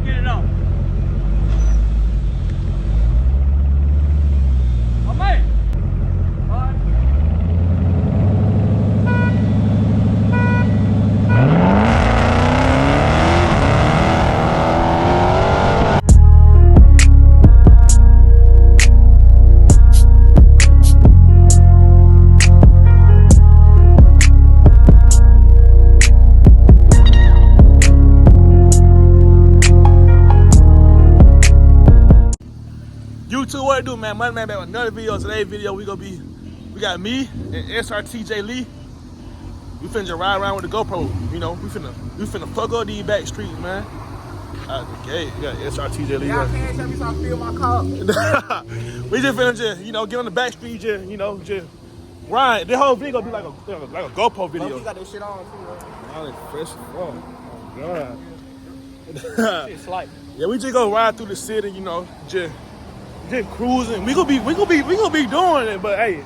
get it off. Oh, man. All right. YouTube, what it do, man? Money Man back with another video. Today's video, we got me and SRTJ Lee. We finna just ride around with the GoPro. You know, we finna fuck up these back streets, man. Okay, yeah, SRTJ Lee. Y'all can't tell me so I feel my car. We just finna just, you know, get on the back street, just, you know, just ride. This whole video gonna be like a GoPro video. You got that shit on too, All that fresh as fuck. Oh God. Shit's like. Yeah, we just gonna ride through the city, you know, just cruising. We gonna be doing it, but hey,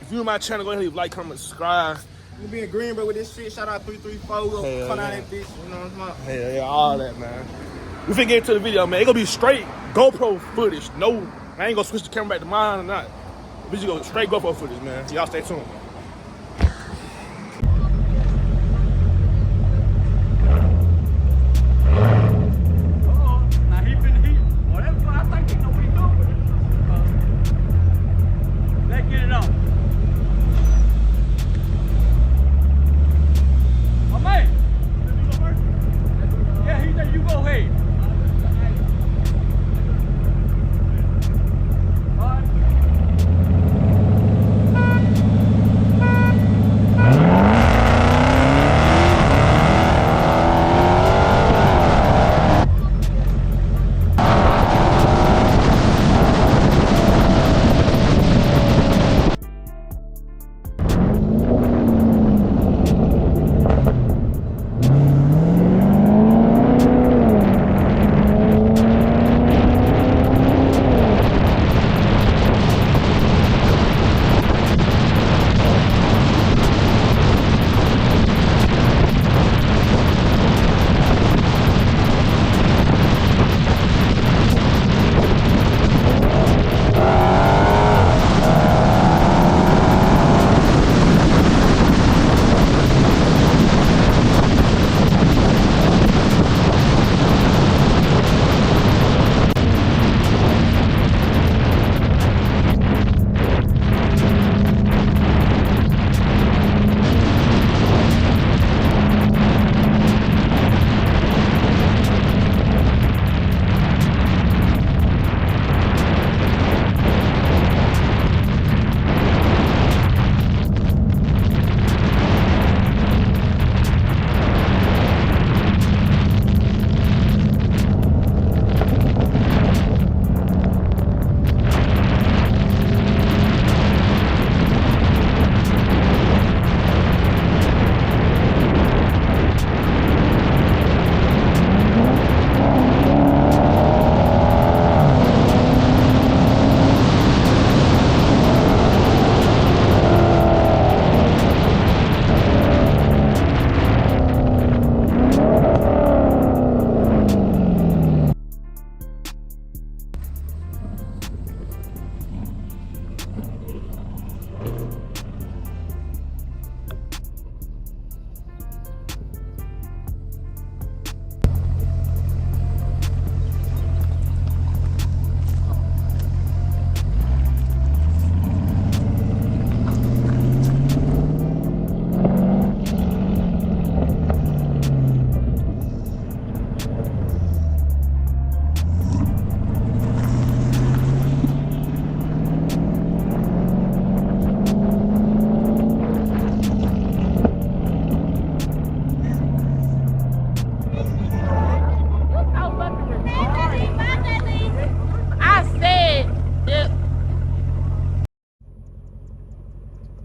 if you in my channel, go ahead and leave a like, comment, subscribe. You be in Greenville with this shit. Shout out 334. Hell Cut out yeah. that bitch. You know what I'm talking about? Yeah, all that, man. We finna get into the video, man. It gonna be straight GoPro footage. No, I ain't gonna switch the camera back to mine or not. We just go straight GoPro footage, man. Y'all stay tuned.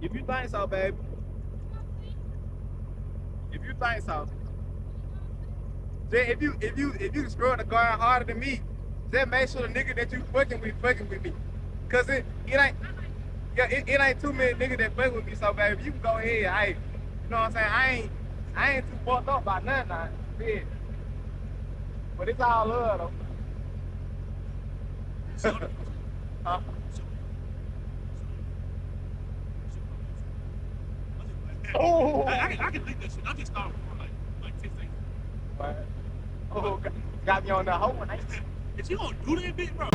If you think so, baby. If you think so. Just if you screw the guy harder than me, just make sure the nigga that you fucking with me. Cause it ain't too many niggas that fuck with me, so baby, you can go ahead. You know what I'm saying? I ain't too fucked up by nothing now. Yeah. But it's all love though. Huh? Oh, I can think that shit. I just thought for like 10 seconds. What? Oh, got me on the hoe one. If you gonna do that bit, bro.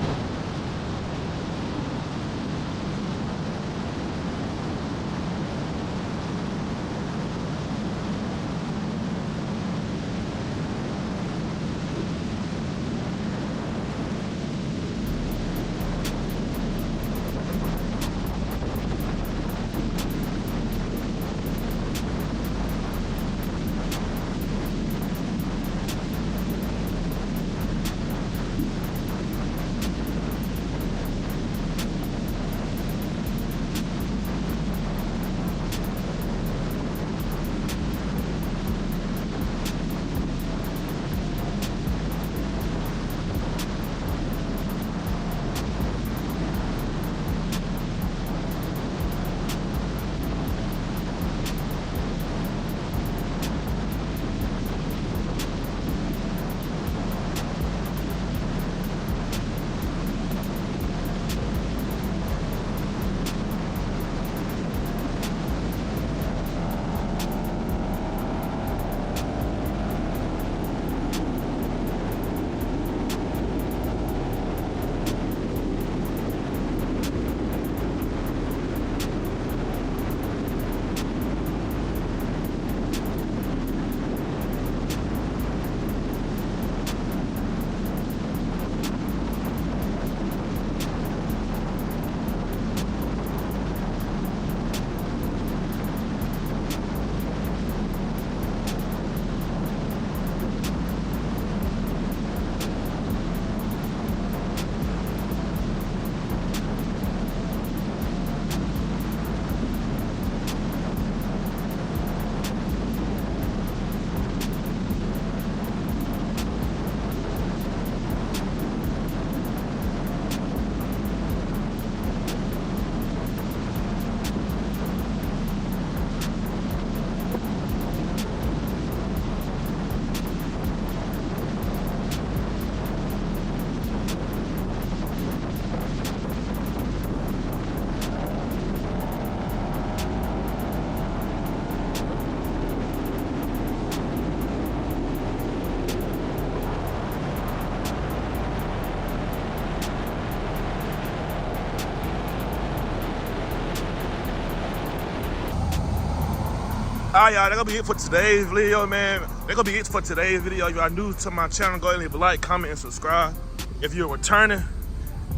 Alright, y'all, that's gonna be it for today's video, man. That's gonna be it for today's video. If y'all new to my channel, go ahead and leave a like, comment, and subscribe. If you're a returning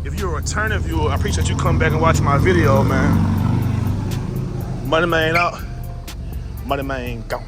viewer, I appreciate you coming back and watching my video, man. Money man out, money man gone.